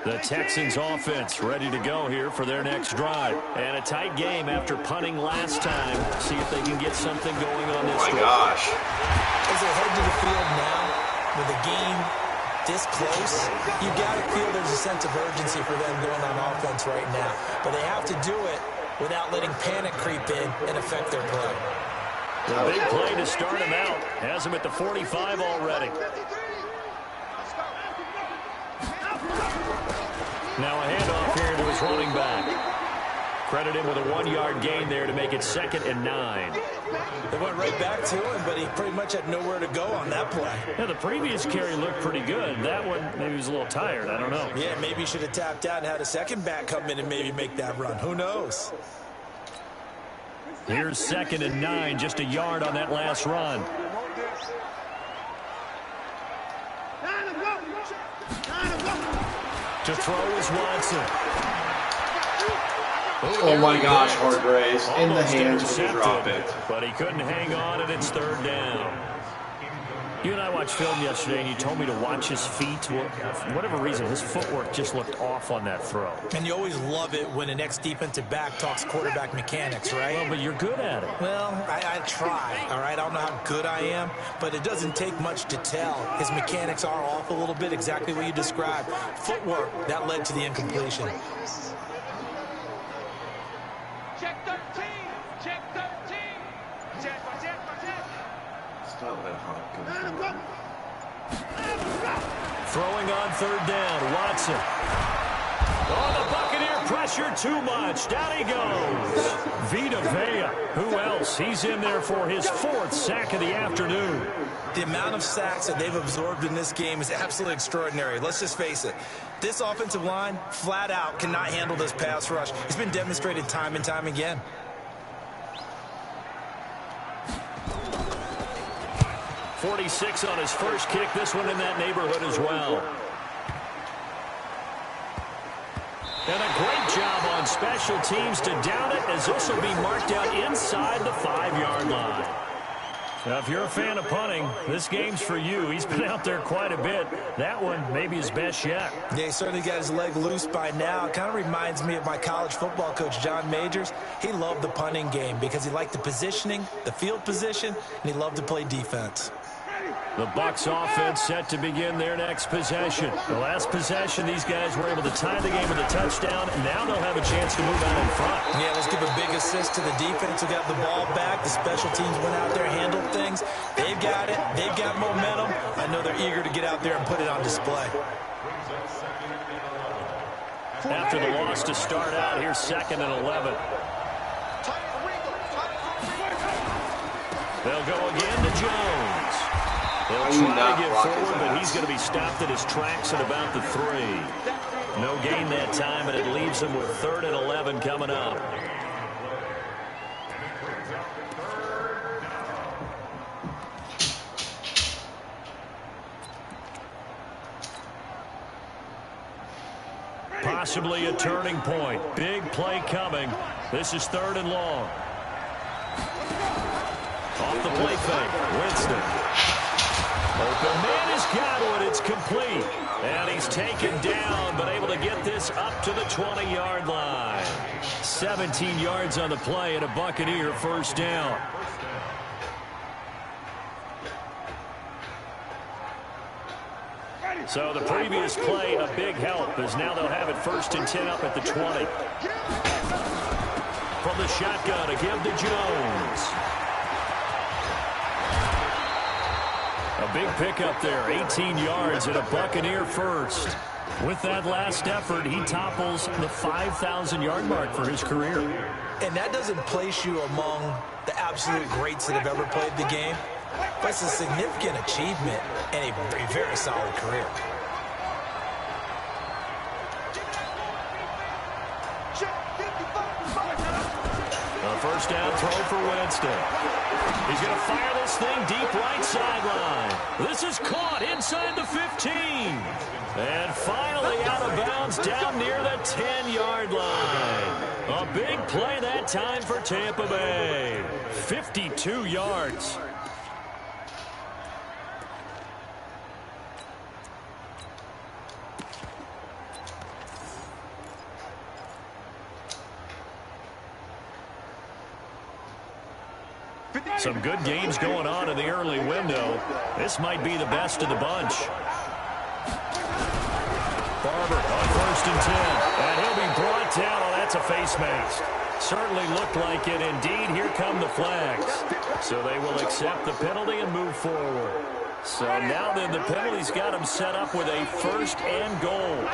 The Texans offense ready to go here for their next drive. And a tight game after punting last time. See if they can get something going on this one. Oh, my gosh. As they head to the field now, with the game this close, you got to feel there's a sense of urgency for them going on offense right now. But they have to do it without letting panic creep in and affect their play. A big play to start him out. Has him at the 45 already. Now a handoff here to his running back. Credit him with a 1-yard gain there to make it 2nd and 9. They went right back to him, but he pretty much had nowhere to go on that play. Yeah, the previous carry looked pretty good. That one, maybe he was a little tired. I don't know. Yeah, maybe he should have tapped out and had a second back come in and maybe make that run. Who knows? Here's 2nd and 9, just a yard on that last run. To throw is Watson. Oh my gosh, Hargraves in the hands when you drop it. But he couldn't hang on, and it's 3rd down. You and I watched film yesterday, and you told me to watch his feet. For whatever reason, his footwork just looked off on that throw. And you always love it when an ex-defensive back talks quarterback mechanics, right? Well, but you're good at it. Well, I try, all right? I don't know how good I am, but it doesn't take much to tell. His mechanics are off a little bit, exactly what you described. Footwork, that led to the incompletion. Check 13. Check 13. Check. Stop that hot. Throwing on 3rd down, Watson. Oh, the Buccaneer pressure too much. Down he goes. Vita Vea. Who else? He's in there for his 4th sack of the afternoon. The amount of sacks that they've absorbed in this game is absolutely extraordinary. Let's just face it. This offensive line, flat out, cannot handle this pass rush. It's been demonstrated time and time again. .46 on his first kick. This one in that neighborhood as well. And a great job on special teams to down it, as this will be marked out inside the 5-yard line. Now, if you're a fan of punting, this game's for you. He's been out there quite a bit. That one maybe his best yet. Yeah, he certainly got his leg loose by now. It kind of reminds me of my college football coach, John Majors. He loved the punting game because he liked the positioning, the field position, and he loved to play defense. The Bucs offense set to begin their next possession. The last possession, these guys were able to tie the game with a touchdown, and now they'll have a chance to move out in front. Yeah, let's give a big assist to the defense who got the ball back. The special teams went out there, handled things. They've got it. They've got momentum. I know they're eager to get out there and put it on display. After the loss to start out, here's 2nd and 11. They'll go again to Jones. They'll try to get forward, but he's going to be stopped at his tracks at about the 3. No gain that time, and it leaves him with 3rd and 11 coming up. Possibly a turning point. Big play coming. This is 3rd and long. Off the play fake. Winston. Open man has got one. It's complete. And he's taken down, but able to get this up to the 20-yard line. 17 yards on the play and a Buccaneer 1st down. So the previous play, a big help, as now they'll have it 1st and 10 up at the 20. From the shotgun, a give to Jones. A big pickup there, 18 yards and a Buccaneer 1st. With that last effort, he topples the 5,000-yard mark for his career. And that doesn't place you among the absolute greats that have ever played the game. That's a significant achievement and a very solid career. A 1st down throw for Winston. He's going to fire this thing deep right sideline. This is caught inside the 15. And finally out of bounds down near the 10-yard line. A big play that time for Tampa Bay. 52 yards. Some good games going on in the early window. This might be the best of the bunch. Barber on 1st and 10. And he'll be brought down. Oh, that's a face mask. Certainly looked like it. Indeed, here come the flags. So they will accept the penalty and move forward. So now then the penalty's got him set up with a 1st and goal.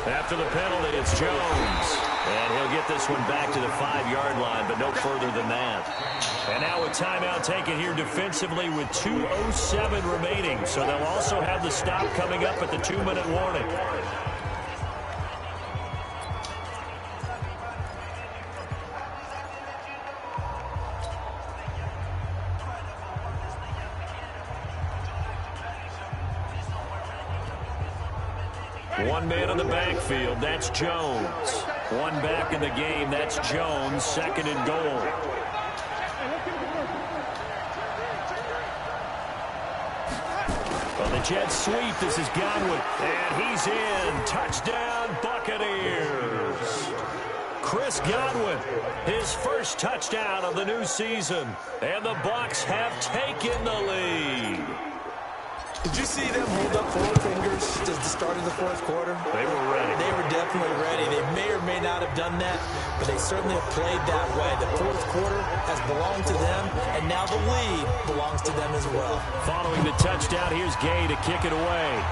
After the penalty, it's Jones. And he'll get this one back to the 5-yard line, but no further than that. And now a timeout taken here defensively with 2:07 remaining. So they'll also have the stop coming up at the 2-minute warning. One man in the backfield, that's Jones. One back in the game, that's Jones, second and goal. On the jet sweep, this is Godwin, and he's in. Touchdown, Buccaneers. Chris Godwin, his first touchdown of the new season, and the Bucs have taken the lead. Did you see them hold up 4 fingers at the start of the fourth quarter? They were ready. They were definitely ready. They may or may not have done that, but they certainly have played that way. The fourth quarter has belonged to them, and now the lead belongs to them as well. Following the touchdown, here's Gay to kick it away.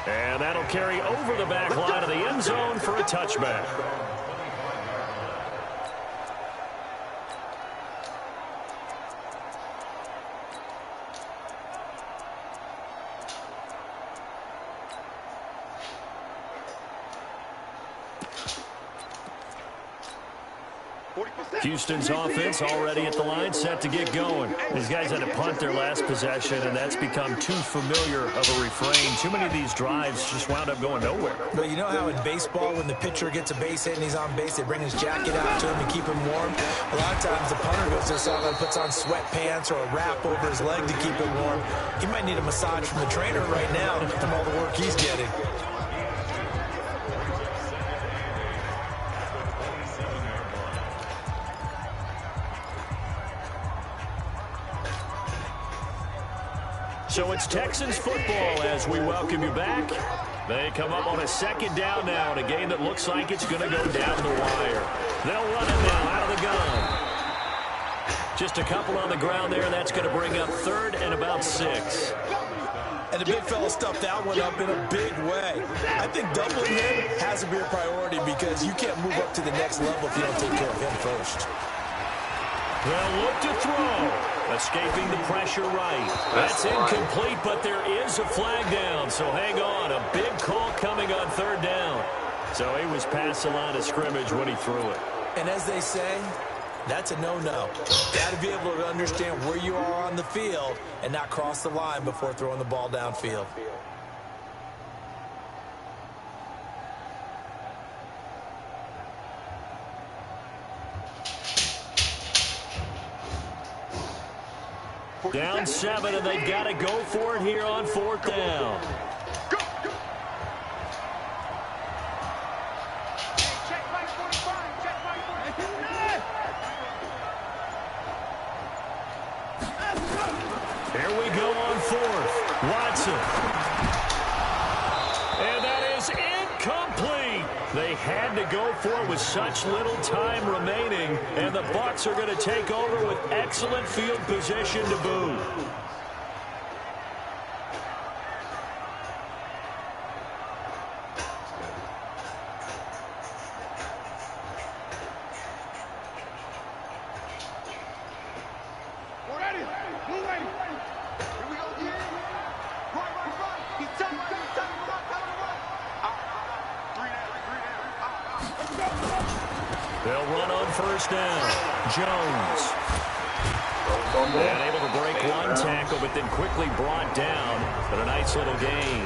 And that'll carry over the back line of the end zone for a touchback. Houston's offense already at the line, set to get going. These guys had to punt their last possession, and that's become too familiar of a refrain. Too many of these drives just wound up going nowhere. But you know how in baseball, when the pitcher gets a base hit and he's on base, they bring his jacket out to him to keep him warm? A lot of times the punter goes to the sideline, puts on sweatpants or a wrap over his leg to keep him warm. He might need a massage from the trainer right now from all the work he's getting. So it's Texans football as we welcome you back. They come up on a second down now in a game that looks like it's going to go down the wire. They'll run it now out of the gun. Just a couple on the ground there. That's going to bring up third and about 6. And the big fella stuffed that one up in a big way. I think doubling him has to be a priority because you can't move up to the next level if you don't take care of him first. They'll look to throw. Escaping the pressure right. That's incomplete, but there is a flag down, so hang on. A big call coming on third down. So he was past the line of scrimmage when he threw it. And as they say, that's a no-no. Got to be able to understand where you are on the field and not cross the line before throwing the ball downfield. Down 7, and they've got to go for it here on fourth down. Here we go on fourth. Watson. And that is incomplete. They had to go for it with such little time remaining, and the Bucs are going to take over with excellent field position to boot. They'll run on first down. Jones. And able to break one tackle, but then quickly brought down. But a nice little gain.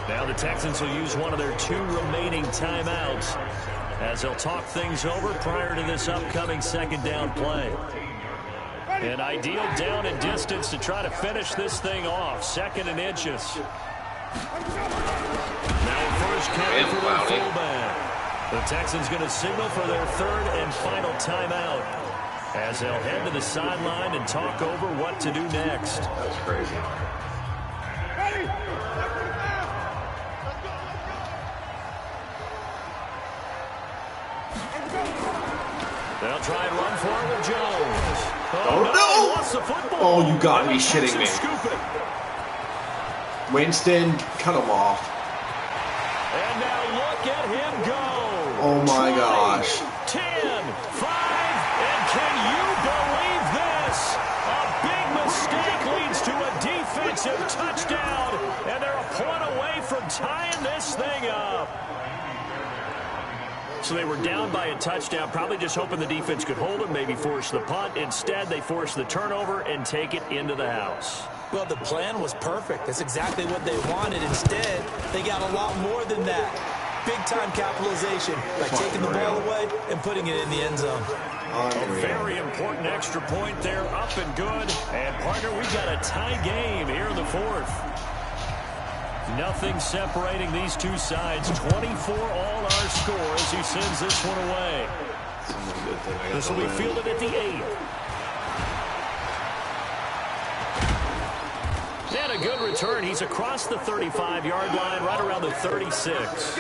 Now the Texans will use one of their 2 remaining timeouts as they'll talk things over prior to this upcoming second down play. An ideal down and distance to try to finish this thing off. 2nd and inches. Now first carry for their fullback. The Texans going to signal for their 3rd and final timeout as they'll head to the sideline and talk over what to do next. That's crazy. They'll try and run for it with Jones. Oh, no! He lost the football. Oh, you got me shitting me. Scoop it. Winston, cut him off. And now look at him go. Oh my 20, gosh. 10, 5, and can you believe this? A big mistake leads to a defensive touchdown, and they're a point away from tying this thing up. So they were down by a touchdown, probably just hoping the defense could hold them, maybe force the punt. Instead, they force the turnover and take it into the house. Well, the plan was perfect. That's exactly what they wanted. Instead, they got a lot more than that. Big-time capitalization by taking the ball away and putting it in the end zone. A very important extra point there, up and good. And, partner, we've got a tie game here in the fourth. Nothing separating these two sides. 24 all our score as he sends this one away. This will be fielded at the 8. And a good return. He's across the 35-yard line, right around the 36.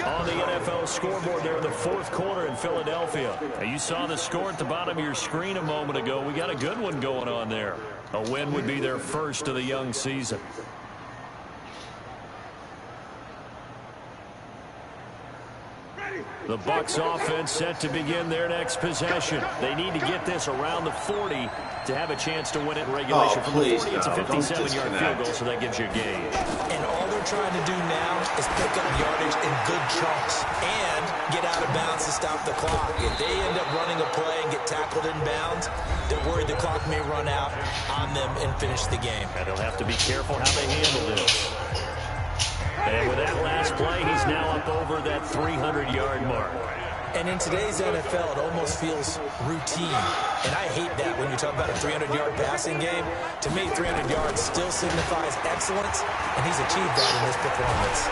On the NFL scoreboard there in the fourth quarter in Philadelphia. Now, you saw the score at the bottom of your screen a moment ago. We got a good one going on there. A win would be their first of the young season. The Bucs offense set to begin their next possession. They need to get this around the 40 to have a chance to win it in regulation. From the 40, it's a 57-yard field goal, so that gives you a gauge. And all they're trying to do now is pick up yardage in good chunks and get out of bounds to stop the clock. If they end up running a play and get tackled in bounds, they're worried the clock may run out on them and finish the game. And they'll have to be careful how they handle this. And with that last play, he's now up over that 300-yard mark. And in today's NFL, it almost feels routine. And I hate that when you talk about a 300-yard passing game. To me, 300 yards still signifies excellence, and he's achieved that in this performance.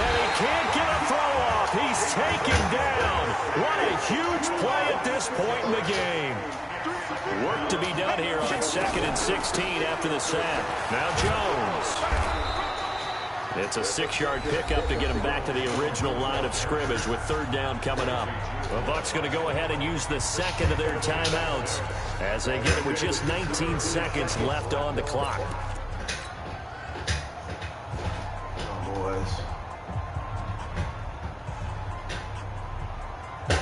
And he can't get a throw off. He's taken down. What a huge play at this point in the game. Work to be done here on 2nd and 16 after the sack. Now Jones. It's a 6-yard pickup to get him back to the original line of scrimmage with 3rd down coming up. The Bucs going to go ahead and use the second of their timeouts as they get it with just 19 seconds left on the clock. Oh, boys.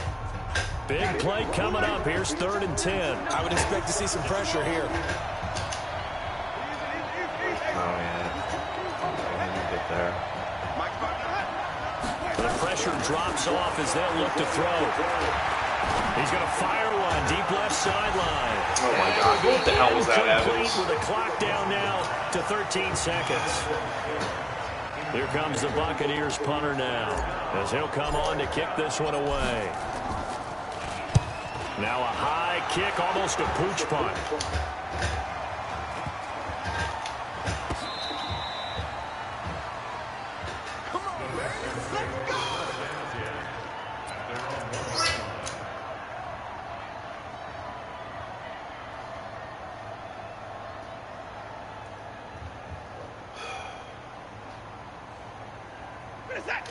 Big play coming up. Here's 3rd and 10. I would expect to see some pressure here. Oh, yeah. There. The pressure drops off as they'll look to throw. He's going to fire one deep left sideline. Oh my God, what the hell was that, Evans? With the clock down now to 13 seconds. Here comes the Buccaneers punter now as he'll come on to kick this one away. Now a high kick, almost a pooch punt.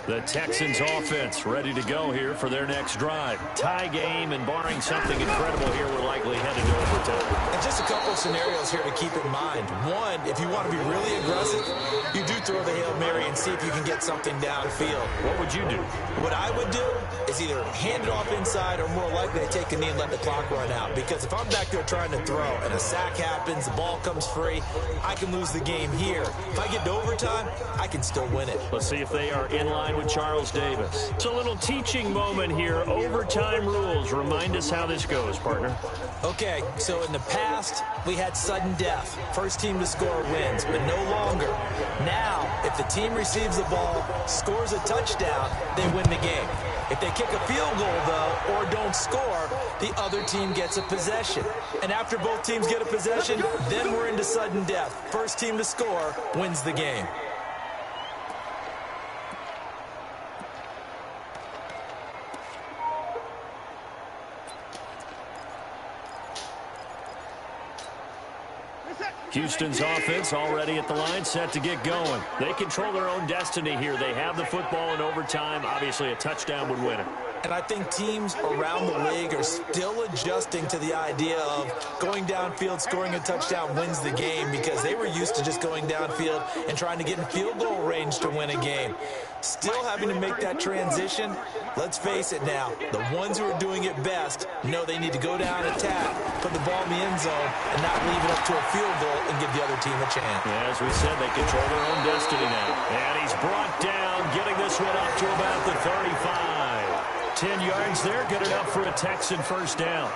The Texans offense ready to go here for their next drive. Tie game, and barring something incredible here, we're likely headed to overtime. And just a couple of scenarios here to keep in mind. One, if you want to be really aggressive, you do throw the Hail Mary and see if you can get something downfield. What would you do? What I would do is either hand it off inside or more likely to take a knee and let the clock run out. Because if I'm back there trying to throw and a sack happens, the ball comes free, I can lose the game here. If I get to overtime, I can still win it. Let's see if they are in line with Charles Davis. It's a little teaching moment here. Overtime rules. Remind us how this goes, partner. Okay, so in the past, we had sudden death. First team to score wins, but no longer. Now, if the team receives the ball, scores a touchdown, they win the game. If they kick a field goal, though, or don't score, the other team gets a possession. And after both teams get a possession, then we're into sudden death. First team to score wins the game. Houston's offense already at the line, set to get going. They control their own destiny here. They have the football in overtime. Obviously, a touchdown would win it. And I think teams around the league are still adjusting to the idea of going downfield, scoring a touchdown wins the game, because they were used to just going downfield and trying to get in field goal range to win a game. Still having to make that transition. Let's face it now, the ones who are doing it best know they need to go down, attack, put the ball in the end zone, and not leave it up to a field goal and give the other team a chance. Yeah, as we said, they control their own destiny now. And he's brought down, getting this one up to about the 35. 10 yards there, good enough for a Texan first down.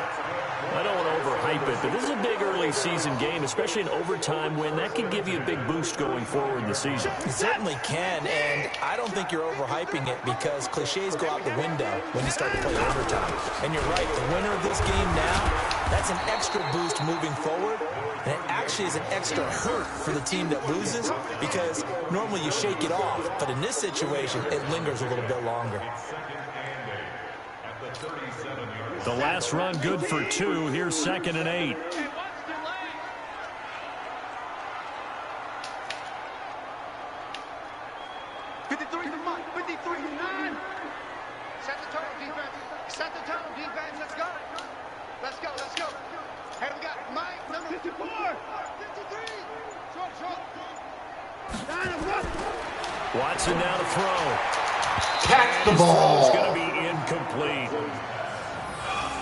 I don't want to overhype it, but this is a big early season game, especially an overtime win. That can give you a big boost going forward in the season. It certainly can, and I don't think you're overhyping it because cliches go out the window when you start to play overtime. And you're right, the winner of this game now, that's an extra boost moving forward, and it actually is an extra hurt for the team that loses because normally you shake it off, but in this situation, it lingers a little bit longer. The last run good for 2. Here's 2nd and 8. 53-9. Set the turtle defense. Set the turtle defense. Let's go. Let's go. Let's go. Hey, we got Mike, number 54. 53. Short. Watson now to throw. Catch the ball. It's going to be incomplete.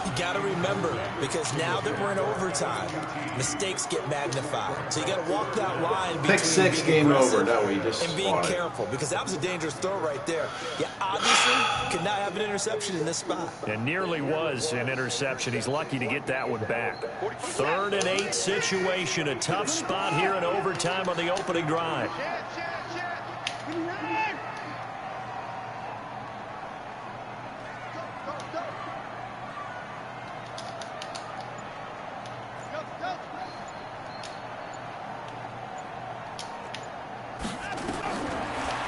You got to remember, because now that we're in overtime, mistakes get magnified. So you got to walk that line between Pick 6, game over. No, we just and being careful, because that was a dangerous throw right there. You obviously could not have an interception in this spot. And nearly was an interception. He's lucky to get that one back. 3rd and 8 situation. A tough spot here in overtime on the opening drive.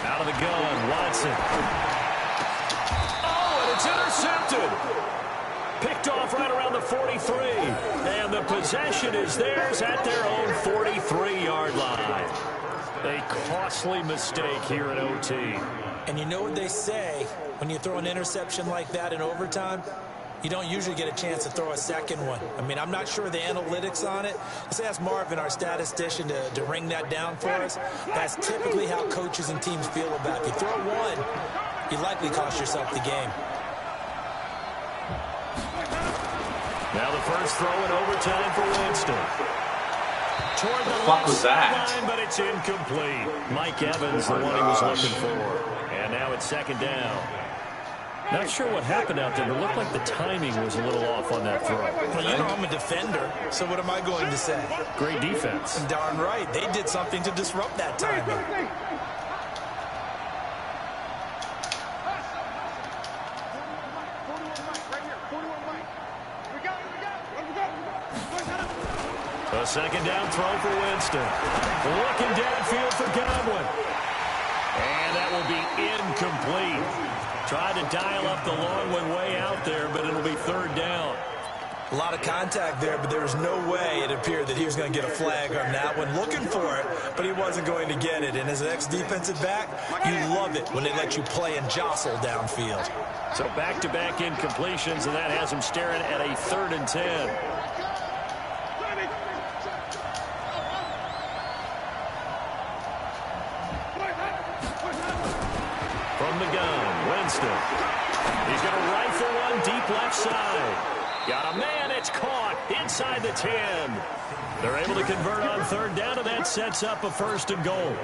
Out of the gun, Watson. Oh, and it's intercepted. Picked off right around the 43. And the possession is theirs at their own 43-yard line. A costly mistake here in OT. And you know what they say, when you throw an interception like that in overtime, you don't usually get a chance to throw a second one. I mean, I'm not sure of the analytics on it. Let's ask Marvin, our statistician, to ring that down for us. That's typically how coaches and teams feel about it. If you throw one, you likely cost yourself the game. Now the first throw in overtime for Winston. Toward the fuck was that? line, but it's incomplete. Mike Evans, the one he was looking for. And now it's 2nd down. Not sure what happened out there, but it looked like the timing was a little off on that throw. Well, you know I'm a defender, so what am I going to say? Great defense. Darn right. They did something to disrupt that timing. A 2nd down throw for Winston. Looking downfield for Godwin. And that will be incomplete. Tried to dial up the long one way out there, but it'll be 3rd down. A lot of contact there, but there was no way it appeared that he was going to get a flag on that one. Looking for it, but he wasn't going to get it. And as an ex-defensive back, you love it when they let you play and jostle downfield. So back-to-back incompletions, and that has him staring at a 3rd and 10. From the gun, Winston. He's going to rifle one deep left side. Got a man, it's caught inside the 10. They're able to convert on 3rd down, and that sets up a 1st and goal.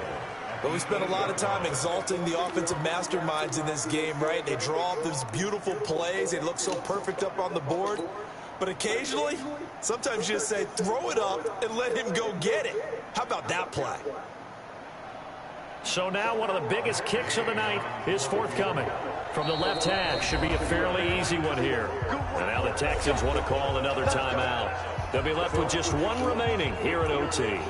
But we spent a lot of time exalting the offensive masterminds in this game, right? They draw up those beautiful plays. They look so perfect up on the board. But occasionally, sometimes you just say, throw it up and let him go get it. How about that play? So now one of the biggest kicks of the night is forthcoming. From the left hash, should be a fairly easy one here. And now the Texans want to call another timeout. They'll be left with just one remaining here at OT.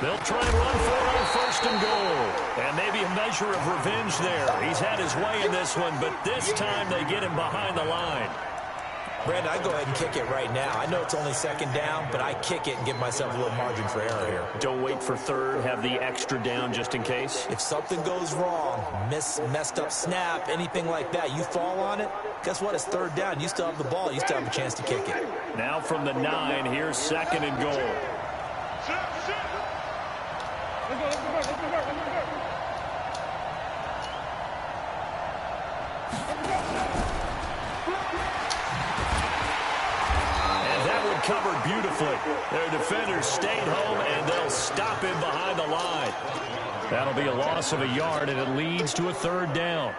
They'll try and run for it on 1st and goal. And maybe a measure of revenge there. He's had his way in this one, but this time they get him behind the line. Brandon, I go ahead and kick it right now. I know it's only second down, but I kick it and give myself a little margin for error here. Don't wait for third. Have the extra down just in case. If something goes wrong, messed up snap, anything like that, you fall on it, guess what? It's third down. You still have the ball. You still have a chance to kick it. Now from the 9, here's second and goal. Covered beautifully. Their defenders stayed home, and they'll stop him behind the line. That'll be a loss of a yard, and it leads to a third down.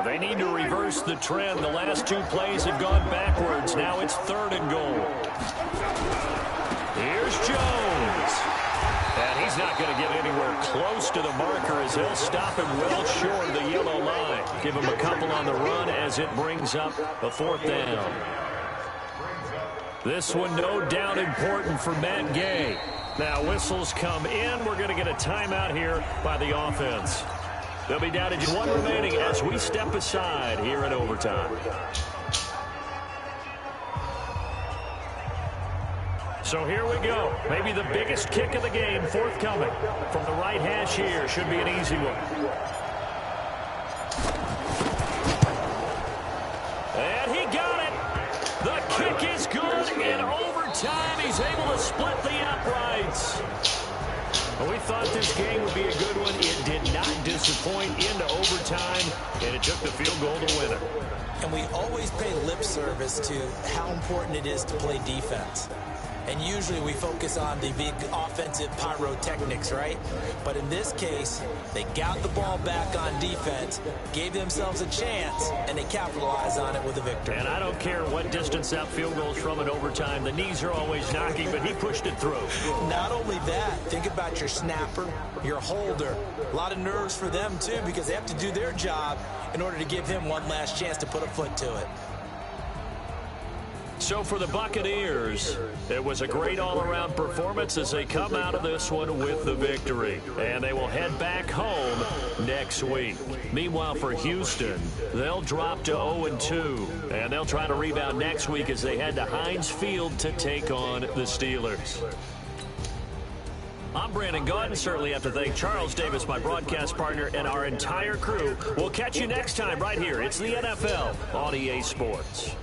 They need to reverse the trend. The last 2 plays have gone backwards. Now it's third and goal. Here's Jones. And he's not going to get anywhere close to the marker as he'll stop him well short of the yellow line. Give him a couple on the run as it brings up the fourth down. This one no doubt important for Matt Gay. Now whistles come in. We're going to get a timeout here by the offense. They'll be down to just 1 remaining as we step aside here in overtime. So here we go. Maybe the biggest kick of the game forthcoming. From the right hash here. Should be an easy one. And he got it. The kick is good. In overtime, he's able to split the uprights. Well, we thought this game would be a good one. It did not disappoint into overtime, and it took the field goal to win it. And we always pay lip service to how important it is to play defense. And usually we focus on the big offensive pyrotechnics, right? But in this case, they got the ball back on defense, gave themselves a chance, and they capitalized on it with a victory. And I don't care what distance that field goes from in overtime. The knees are always knocking, but he pushed it through. Not only that, think about your snapper, your holder. A lot of nerves for them, too, because they have to do their job in order to give him one last chance to put a foot to it. So for the Buccaneers, it was a great all-around performance as they come out of this one with the victory. And they will head back home next week. Meanwhile, for Houston, they'll drop to 0-2. And they'll try to rebound next week as they head to Heinz Field to take on the Steelers. I'm Brandon Gaudin. Certainly have to thank Charles Davis, my broadcast partner, and our entire crew. We'll catch you next time right here. It's the NFL on EA Sports.